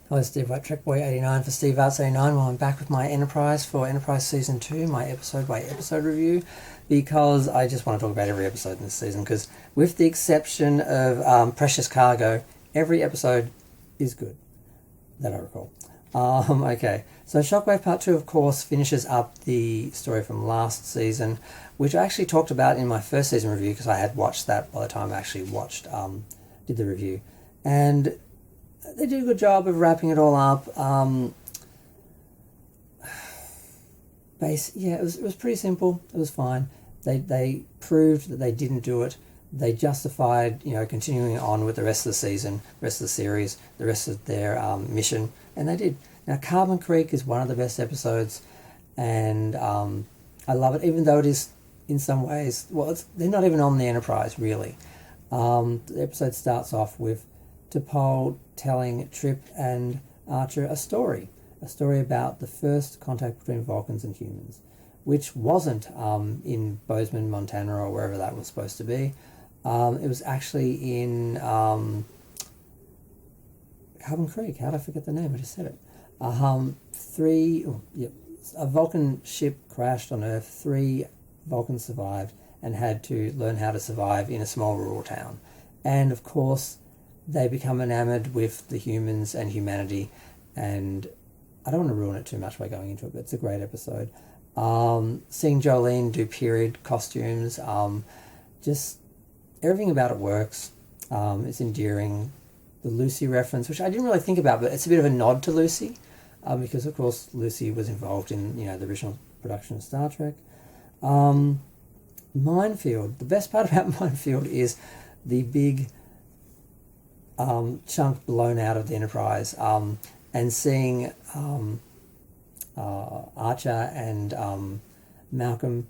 Hello, Steve White, Trekboy89 for Steve Arts89. Well, I'm back with my Enterprise for Enterprise Season 2, my episode-by-episode review, because I just want to talk about every episode in this season, because with the exception of Precious Cargo, every episode is good, that I recall. Okay, so Shockwave Part 2, of course, finishes up the story from last season, which I actually talked about in my first season review, because I had watched that by the time I actually did the review. And they did a good job of wrapping it all up. It was pretty simple. It was fine. They proved that they didn't do it. They justified, continuing on with the rest of the season, the rest of the series, the rest of their mission, and they did. Now, Carbon Creek is one of the best episodes, and I love it, even though it is, in some ways, they're not even on the Enterprise, really. The episode starts off with T'Pol telling Trip and Archer a story about the first contact between Vulcans and humans, which wasn't in Bozeman, Montana, or wherever that was supposed to be. It was actually in Carbon Creek. How did I forget the name? I just said it. A Vulcan ship crashed on Earth. 3 Vulcans survived and had to learn how to survive in a small rural town. And of course, they become enamored with the humans and humanity, and I don't want to ruin it too much by going into it, but it's a great episode. Seeing Jolene do period costumes, just everything about it works. It's endearing. The Lucy reference, which I didn't really think about, but it's a bit of a nod to Lucy, because of course Lucy was involved in the original production of Star Trek. Minefield. The best part about Minefield is the big chunk blown out of the Enterprise, and seeing Archer and Malcolm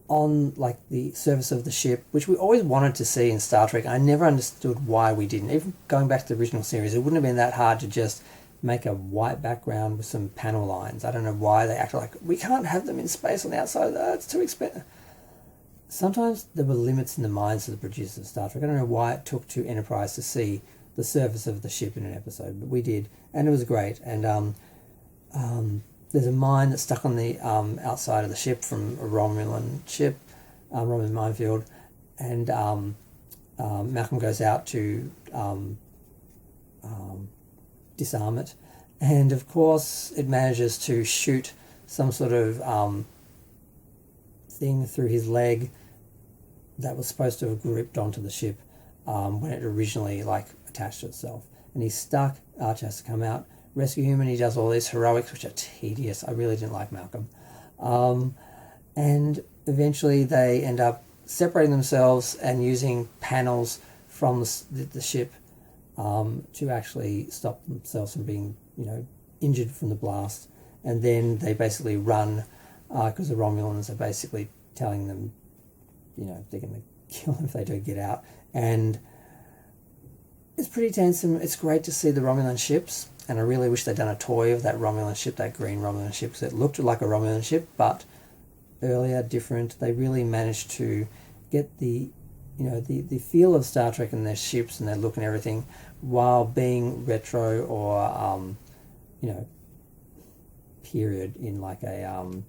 on the surface of the ship, which we always wanted to see in Star Trek. I never understood why we didn't. Even going back to the original series, it wouldn't have been that hard to just make a white background with some panel lines. I don't know why they acted like, we can't have them in space on the outside. It's too expensive. Sometimes there were limits in the minds of the producers of Star Trek. I don't know why it took to Enterprise to see the surface of the ship in an episode, but we did, and it was great. And there's a mine that's stuck on the outside of the ship from a Romulan ship, Romulan minefield, and Malcolm goes out to disarm it, and of course it manages to shoot some sort of thing through his leg that was supposed to have gripped onto the ship when it originally attached to itself, and he's stuck. Archer has to come out, rescue him, and he does all these heroics, which are tedious. I really didn't like Malcolm. And eventually they end up separating themselves and using panels from the ship to actually stop themselves from being, injured from the blast. And then they basically run, because the Romulans are basically telling them, they're going to kill them if they don't get out. And it's pretty tense, and it's great to see the Romulan ships. And I really wish they'd done a toy of that Romulan ship, that green Romulan ship, because it looked like a Romulan ship, but earlier, different. They really managed to get the feel of Star Trek and their ships and their look and everything, while being retro or period in a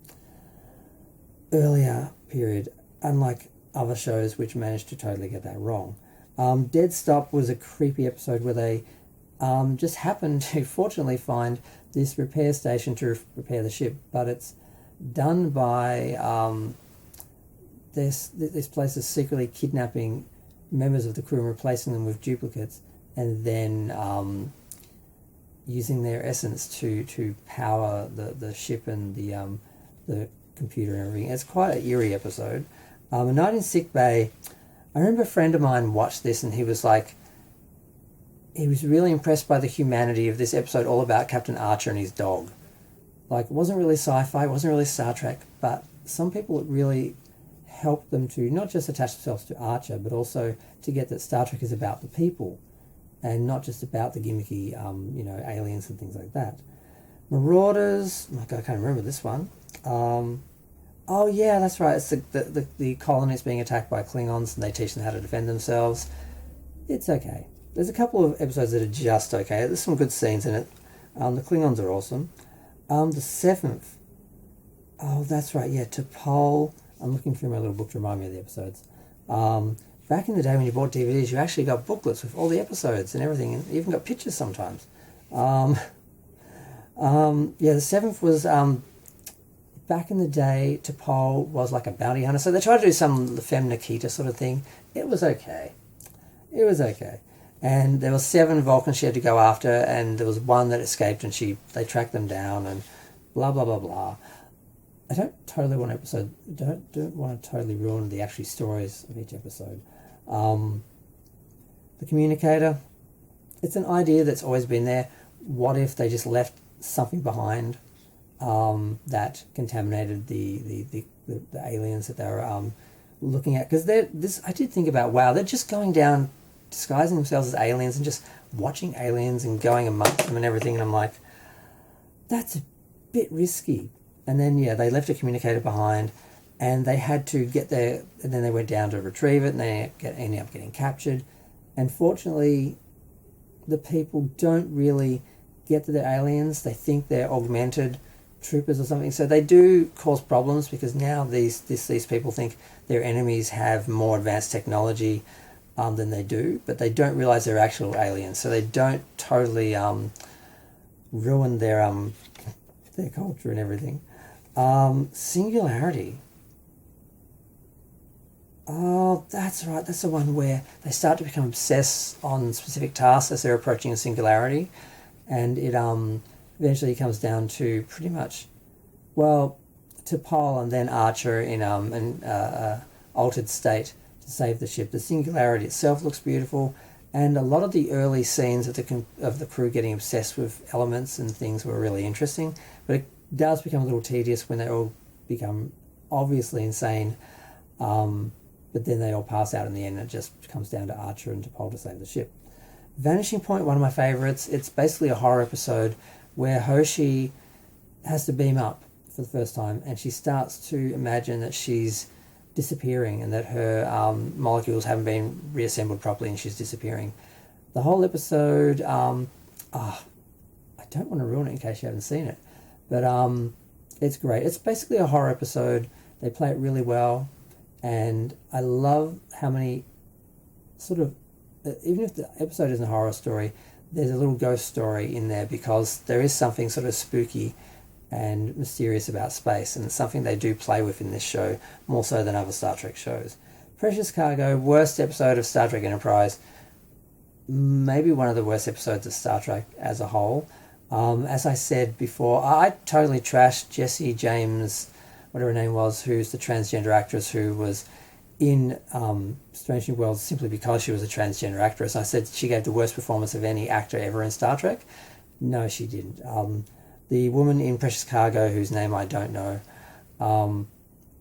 earlier period, unlike other shows which managed to totally get that wrong. Dead Stop was a creepy episode where they just happened to fortunately find this repair station to repair the ship, but it's done by this place is secretly kidnapping members of the crew and replacing them with duplicates, and then using their essence to power the ship and the computer and everything. It's quite an eerie episode. A Night in Sick Bay. I remember a friend of mine watched this, and he was really impressed by the humanity of this episode, all about Captain Archer and his dog. It wasn't really sci-fi, it wasn't really Star Trek, but some people, it really helped them to not just attach themselves to Archer, but also to get that Star Trek is about the people, and not just about the gimmicky, aliens and things like that. Marauders, I can't remember this one. Oh yeah, that's right. It's the colonies being attacked by Klingons, and they teach them how to defend themselves. It's okay. There's a couple of episodes that are just okay. There's some good scenes in it. The Klingons are awesome. The seventh, oh, that's right, yeah, T'Pol. I'm looking through my little book to remind me of the episodes. Back in the day when you bought DVDs, you actually got booklets with all the episodes and everything, and even got pictures sometimes. Yeah, the seventh was back in the day. T'Pol was like a bounty hunter, so they tried to do some Femme Nikita sort of thing. It was okay. It was okay. And there were 7 Vulcans she had to go after, and there was one that escaped, and they tracked them down, and blah blah blah blah. I don't want to totally ruin the actual stories of each episode. The communicator, it's an idea that's always been there. What if they just left something behind that contaminated the aliens that they were looking at? Because I did think about, wow, they're just going down, disguising themselves as aliens and just watching aliens and going amongst them and everything, and I'm like, that's a bit risky. And then, yeah, they left a communicator behind, and they had to get there, and then they went down to retrieve it, and they ended up getting captured. And fortunately, the people don't really get that they're aliens. They think they're augmented troopers or something. So they do cause problems, because now these people think their enemies have more advanced technology than they do, but they don't realize they're actual aliens. So they don't totally ruin their culture and everything. Singularity. Oh, that's right. That's the one where they start to become obsessed on specific tasks as they're approaching a singularity, and it eventually comes down to pretty much, well, T'Pol and then Archer in an altered state to save the ship. The singularity itself looks beautiful, and a lot of the early scenes of the crew getting obsessed with elements and things were really interesting, but it does become a little tedious when they all become obviously insane, but then they all pass out in the end, and it just comes down to Archer and T'Pol to save the ship. Vanishing Point, one of my favourites. It's basically a horror episode where Hoshi has to beam up for the first time, and she starts to imagine that she's disappearing and that her molecules haven't been reassembled properly and she's disappearing. The whole episode, I don't want to ruin it in case you haven't seen it, but it's great. It's basically a horror episode. They play it really well, and I love how many sort of, even if the episode isn't a horror story, there's a little ghost story in there, because there is something sort of spooky and mysterious about space, and it's something they do play with in this show, more so than other Star Trek shows. Precious Cargo, worst episode of Star Trek Enterprise, maybe one of the worst episodes of Star Trek as a whole. As I said before, I totally trashed Jessie James, whatever her name was, who's the transgender actress who was in Strange New Worlds simply because she was a transgender actress. I said she gave the worst performance of any actor ever in Star Trek. No, she didn't. The woman in Precious Cargo, whose name I don't know,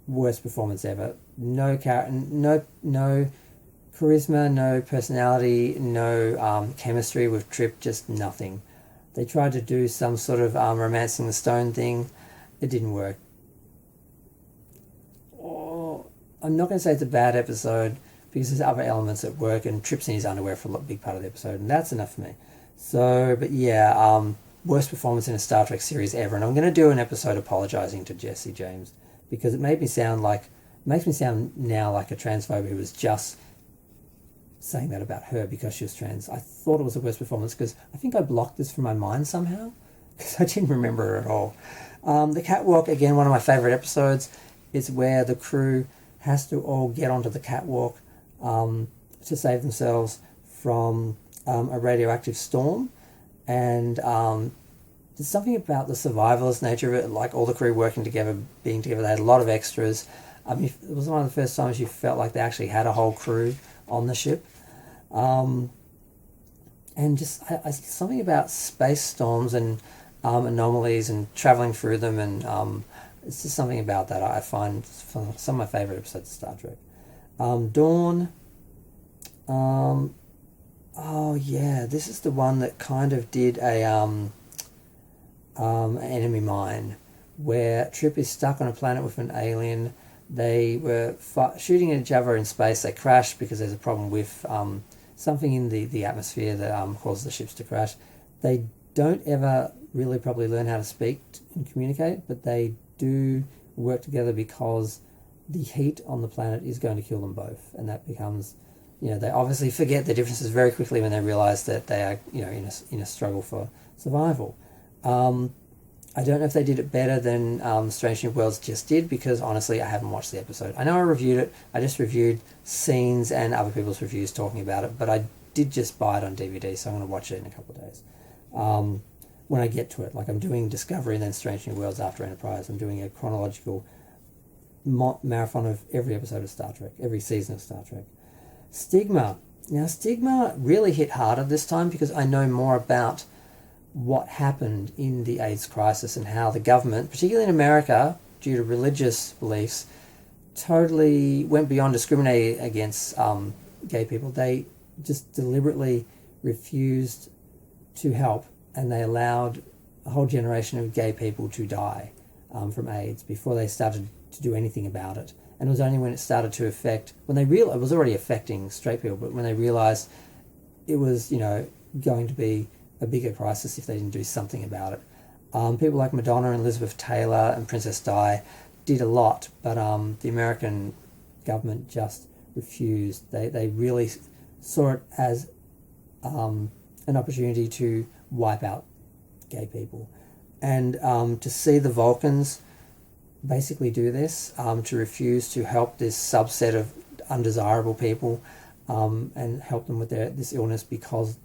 worst performance ever. No charisma, no personality, no chemistry with Trip, just nothing. They tried to do some sort of romancing the stone thing. It didn't work. I'm not going to say it's a bad episode, because there's other elements at work, and Trip's in his underwear for a big part of the episode, and that's enough for me. So, but yeah, worst performance in a Star Trek series ever, and I'm going to do an episode apologising to Jessie James, because it makes me sound now like a transphobe who was just saying that about her because she was trans. I thought it was the worst performance, because I think I blocked this from my mind somehow, because I didn't remember her at all. The catwalk, again, one of my favourite episodes. It's where the crew has to all get onto the catwalk to save themselves from a radioactive storm, and there's something about the survivalist nature of it, like all the crew working together, being together. They had a lot of extras. It was one of the first times you felt like they actually had a whole crew on the ship, and just something about space storms and anomalies and traveling through them, and it's just something about that I find some of my favourite episodes of Star Trek. Dawn. Oh yeah, this is the one that kind of did a enemy mine, where Trip is stuck on a planet with an alien. They were shooting at each other in space. They crashed because there's a problem with something in the atmosphere that causes the ships to crash. They don't ever really probably learn how to speak and communicate, but they do work together because the heat on the planet is going to kill them both, and that becomes, they obviously forget the differences very quickly when they realize that they are, in a struggle for survival. I don't know if they did it better than Strange New Worlds just did, because honestly, I haven't watched the episode. I know I reviewed it. I just reviewed scenes and other people's reviews talking about it, but I did just buy it on DVD, so I'm going to watch it in a couple of days. When I get to it, like I'm doing Discovery and then Strange New Worlds after Enterprise. I'm doing a chronological marathon of every episode of Star Trek, every season of Star Trek. Stigma. Now, Stigma really hit harder this time because I know more about what happened in the AIDS crisis and how the government, particularly in America, due to religious beliefs, totally went beyond discriminating against gay people. They just deliberately refused to help, and they allowed a whole generation of gay people to die from AIDS before they started to do anything about it. And it was only when it started to affect, when they realized it was already affecting straight people, but when they realized it was, going to be a bigger crisis if they didn't do something about it. People like Madonna and Elizabeth Taylor and Princess Di did a lot, but the American government just refused. They really saw it as an opportunity to wipe out gay people. And to see the Vulcans basically do this, to refuse to help this subset of undesirable people and help them with this illness because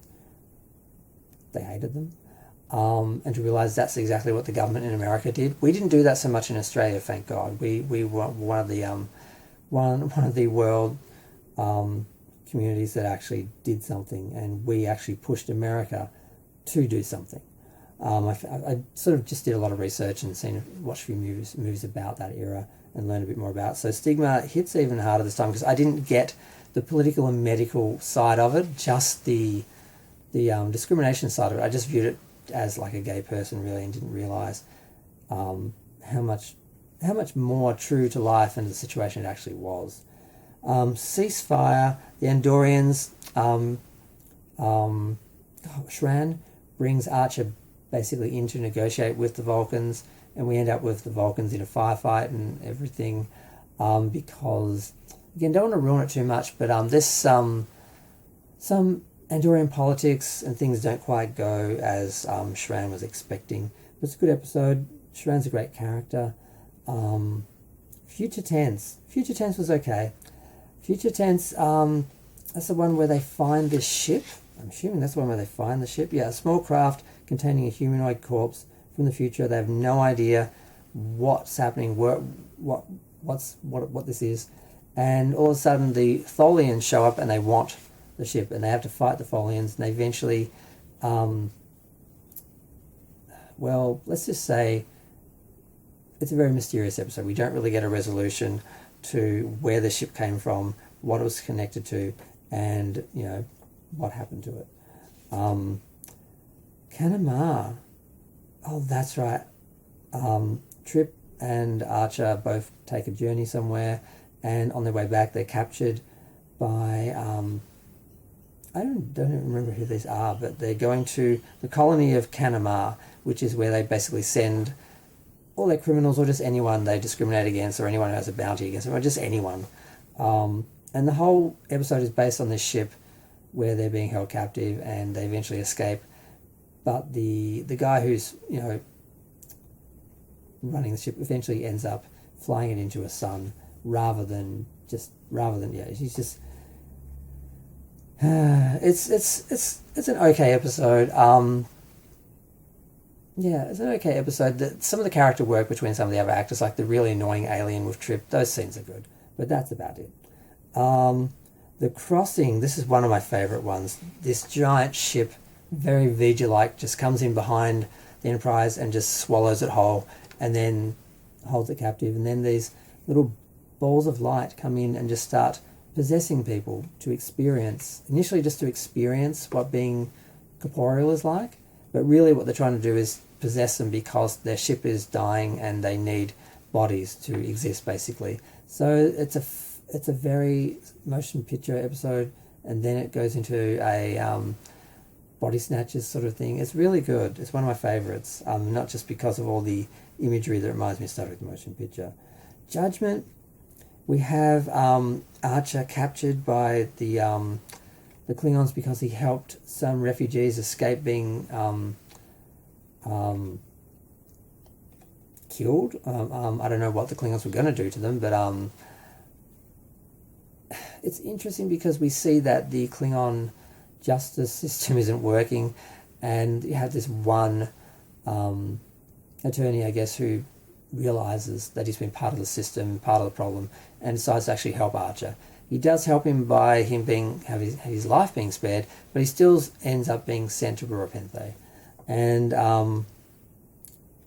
they hated them, and to realise that's exactly what the government in America did. We didn't do that so much in Australia, thank God. We were one of the world communities that actually did something, and we actually pushed America to do something. I sort of just did a lot of research and watched a few movies about that era and learned a bit more about it. So Stigma hits even harder this time because I didn't get the political and medical side of it, just the discrimination side of it. I just viewed it as like a gay person really, and didn't realise how much more true to life and the situation it actually was. Ceasefire, the Andorians, Shran brings Archer basically in to negotiate with the Vulcans, and we end up with the Vulcans in a firefight and everything, because, again, don't want to ruin it too much, but there's some Andorian politics and things don't quite go as Shran was expecting. But it's a good episode. Shran's a great character. Future Tense. Future Tense was okay. Future Tense, that's the one where they find this ship. I'm assuming that's the one where they find the ship. Yeah, a small craft containing a humanoid corpse from the future. They have no idea what's happening, what this is. And all of a sudden the Tholians show up and they want the ship, and they have to fight the Tholians, and they eventually, let's just say it's a very mysterious episode. We don't really get a resolution to where the ship came from, what it was connected to, and, what happened to it. Kanamar. Oh, that's right. Trip and Archer both take a journey somewhere, and on their way back they're captured by... I don't remember who these are, but they're going to the colony of Kanamar, which is where they basically send all their criminals, or just anyone they discriminate against, or anyone who has a bounty against them, or just anyone. And the whole episode is based on this ship where they're being held captive, and they eventually escape. But the guy who's running the ship eventually ends up flying it into a sun rather than he's just. It's an okay episode. It's an okay episode. Some of the character work between some of the other actors, like the really annoying alien with Trip, those scenes are good, but that's about it. The Crossing, this is one of my favourite ones. This giant ship, very V'ger-like, just comes in behind the Enterprise and just swallows it whole, and then holds it captive, and then these little balls of light come in and just start possessing people initially just to experience what being corporeal is like, but really what they're trying to do is possess them because their ship is dying and they need bodies to exist, basically. So it's a very motion picture episode, and then it goes into body snatchers sort of thing. It's really good. It's one of my favourites, not just because of all the imagery that reminds me of Star Trek the Motion Picture. Judgment, we have Archer captured by the Klingons because he helped some refugees escape being killed. I don't know what the Klingons were going to do to them, but it's interesting because we see that the Klingon justice system isn't working, and you have this one attorney, I guess, who realizes that he's been part of the system, part of the problem, and decides to actually help Archer. He does help him by him have his life being spared, but he still ends up being sent to Rura Penthe. And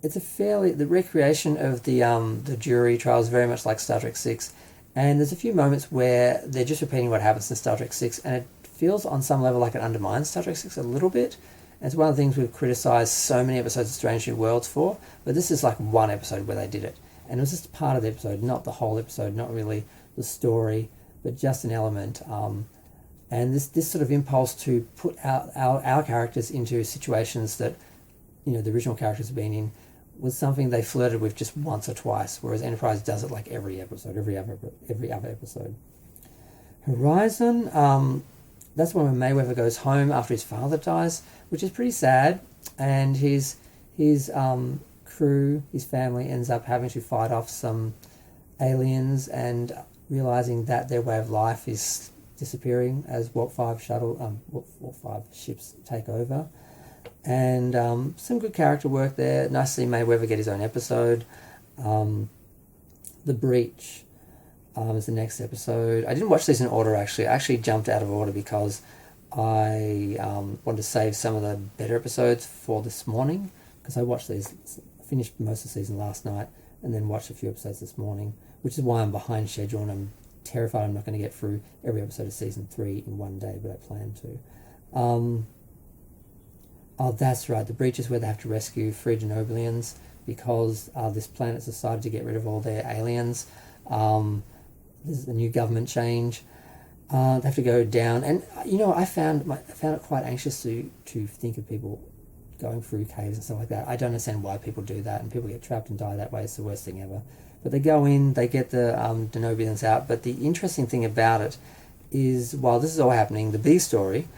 it's the recreation of the jury trial is very much like Star Trek 6, and there's a few moments where they're just repeating what happens in Star Trek 6, and it feels on some level like it undermines Star Trek 6 a little bit. And it's one of the things we've criticised so many episodes of Strange New Worlds for, but this is like one episode where they did it. And it was just part of the episode, not the whole episode, not really the story, but just an element. And this sort of impulse to put our characters into situations that, the original characters have been in, was something they flirted with just once or twice, whereas Enterprise does it like every episode, every other episode. Horizon, that's when Mayweather goes home after his father dies, which is pretty sad, and his crew, his family, ends up having to fight off some aliens and realizing that their way of life is disappearing as Warp 5 ships take over. And some good character work there. Nice to see Mayweather get his own episode. The Breach is the next episode. I didn't watch these in order, actually. I actually jumped out of order because I wanted to save some of the better episodes for this morning, because I finished most of the season last night and then watched a few episodes this morning, which is why I'm behind schedule, and I'm terrified I'm not going to get through every episode of season 3 in one day, but I plan to. Oh, that's right. The Breach is where they have to rescue 3 Denobulians because this planet's decided to get rid of all their aliens. There's a new government change. They have to go down, and I found it quite anxious to think of people going through caves and stuff like that. I don't understand why people do that, and people get trapped and die that way. It's the worst thing ever. But they go in, they get the Denobulians out. But the interesting thing about it is, while this is all happening, the B story,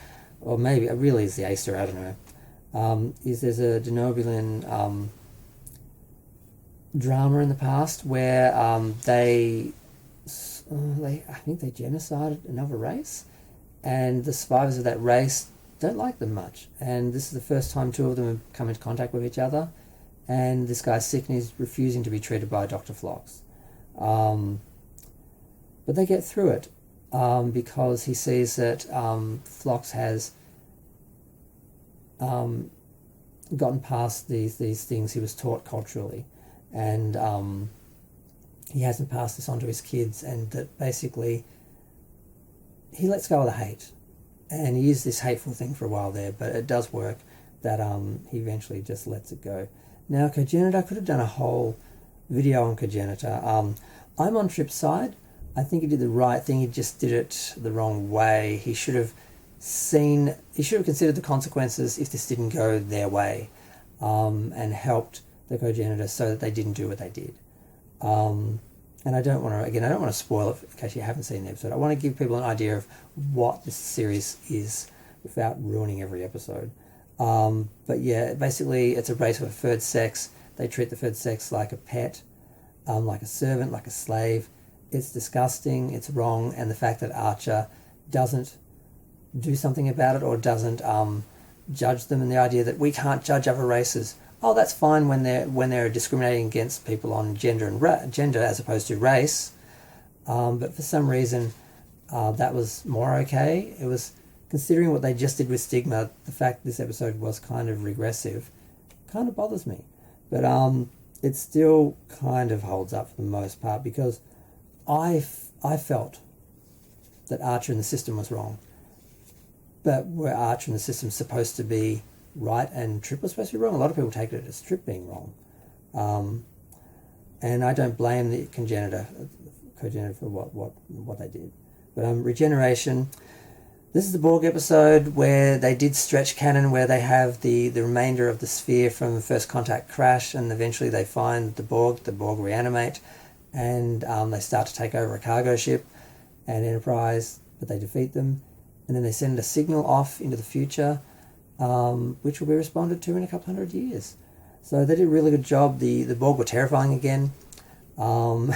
or maybe it really is the A story, I don't know, is there's a Denobulian drama in the past where I think they genocided another race, and the survivors of that race don't like them much. And this is the first time 2 of them have come into contact with each other, and this guy's sick and he's refusing to be treated by Dr. Phlox. But they get through it because he sees that Phlox has gotten past these things he was taught culturally, and he hasn't passed this on to his kids, and that basically he lets go of the hate, and he is this hateful thing for a while there, but it does work that he eventually just lets it go. Now, Cogenitor, I could have done a whole video on Cogenitor. I'm on Trip's side. I think he did the right thing. He just did it the wrong way. He should have considered the consequences if this didn't go their way, and helped the Cogenitor so that they didn't do what they did. And I don't want to spoil it in case you haven't seen the episode. I want to give people an idea of what this series is without ruining every episode. But yeah, basically it's a race with a third sex. They treat the third sex like a pet, like a servant, like a slave. It's disgusting, it's wrong, and the fact that Archer doesn't do something about it, or doesn't judge them, and the idea that we can't judge other races. Oh, that's fine when they're discriminating against people on gender and gender as opposed to race, but for some reason that was more okay. It was, considering what they just did with Stigma, the fact this episode was kind of regressive kind of bothers me, but it still kind of holds up for the most part, because I felt that Archer and the system was wrong, but where Archer and the system supposed to be right and Trip was supposed to be wrong. A lot of people take it as Trip being wrong, and I don't blame the Cogenitor for what they did. But Regeneration, This is the Borg episode where they did stretch canon, where they have the remainder of the sphere from the First Contact crash, and eventually they find the Borg reanimate, and they start to take over a cargo ship and Enterprise, but they defeat them, and then they send a signal off into the future, which will be responded to in a couple hundred years. So they did a really good job. The Borg were terrifying again, and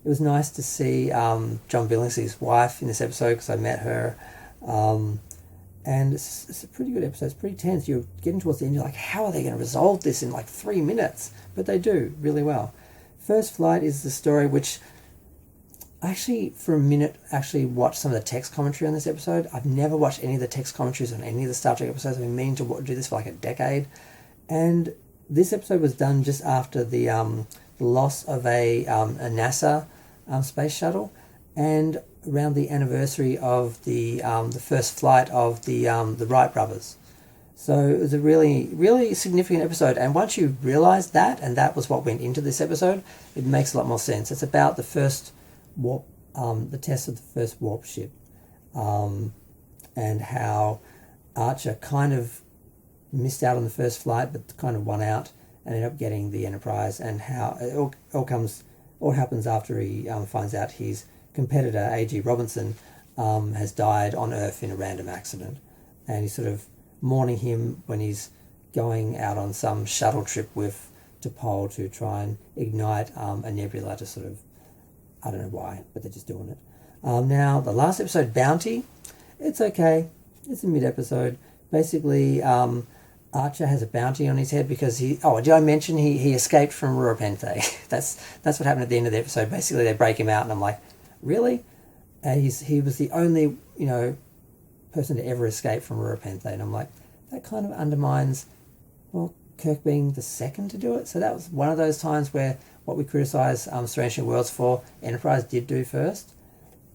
it was nice to see John Billingsley's wife in this episode, because I met her, and it's a pretty good episode. It's pretty tense. You're getting towards the end, you're like, how are they going to resolve this in like 3 minutes? But they do really well. First Flight is the story which I actually, for a minute, watched some of the text commentary on this episode. I've never watched any of the text commentaries on any of the Star Trek episodes. I've been meaning to do this for like a decade. And this episode was done just after the loss of a NASA space shuttle, and around the anniversary of the first flight of the Wright brothers. So it was a really, really significant episode. And once you realise that, and that was what went into this episode, it makes a lot more sense. It's about the first warp, the test of the first warp ship, and how Archer kind of missed out on the first flight, but kind of won out and ended up getting the Enterprise, and how it all happens after he finds out his competitor, A.G. Robinson, has died on Earth in a random accident, and he's sort of mourning him when he's going out on some shuttle trip with T'Pol to try and ignite a nebula to sort of, I don't know why, but they're just doing it. Now, the last episode, Bounty, it's okay. It's a mid-episode. Basically, Archer has a bounty on his head because did I mention he escaped from Rurapente? That's what happened at the end of the episode. Basically, they break him out, and I'm like, really? And he was the only, person to ever escape from Rurapente, and I'm like, that kind of undermines, Kirk being the second to do it. So that was one of those times where what we criticise Strange New Worlds for, Enterprise did do first.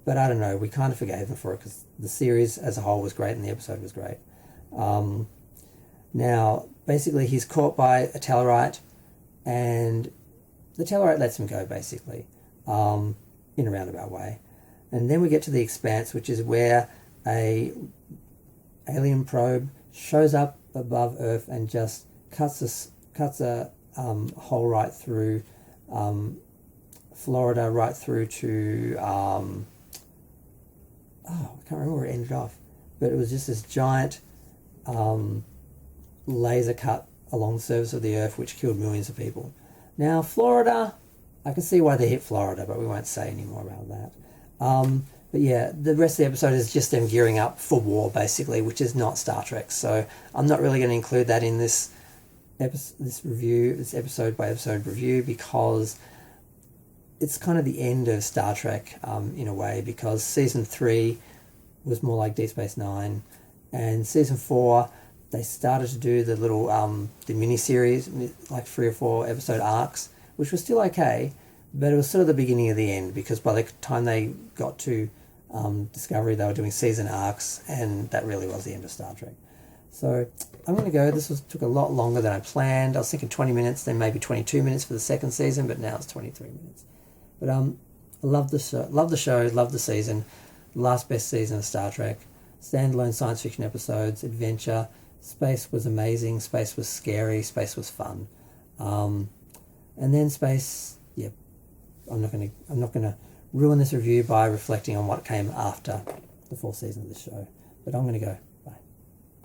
But I don't know, we kind of forgave them for it because the series as a whole was great and the episode was great. Now, basically, he's caught by a Tellarite, and the Tellarite lets him go, basically, in a roundabout way. And then we get to the Expanse, which is where a alien probe shows up above Earth and just cuts a hole right through Florida, right through to I can't remember where it ended off, but it was just this giant laser cut along the surface of the Earth, which killed millions of people. Now, Florida, I can see why they hit Florida, but we won't say any more about that. But yeah, the rest of the episode is just them gearing up for war, basically, which is not Star Trek. So I'm not really going to include that in this episode by episode review, because it's kind of the end of Star Trek in a way, because season 3 was more like Deep Space Nine, and season 4 they started to do the little the mini-series, like 3 or 4 episode arcs, which was still okay, but it was sort of the beginning of the end, because by the time they got to Discovery, they were doing season arcs, and that really was the end of Star Trek. So I'm going to go. Took a lot longer than I planned. I was thinking 20 minutes, then maybe 22 minutes for the second season, but now it's 23 minutes. But I love the show, love the season. Last best season of Star Trek. Standalone science fiction episodes, adventure. Space was amazing. Space was scary. Space was fun. And then space, yeah. I'm not gonna ruin this review by reflecting on what came after the 4th season of the show. But I'm gonna go.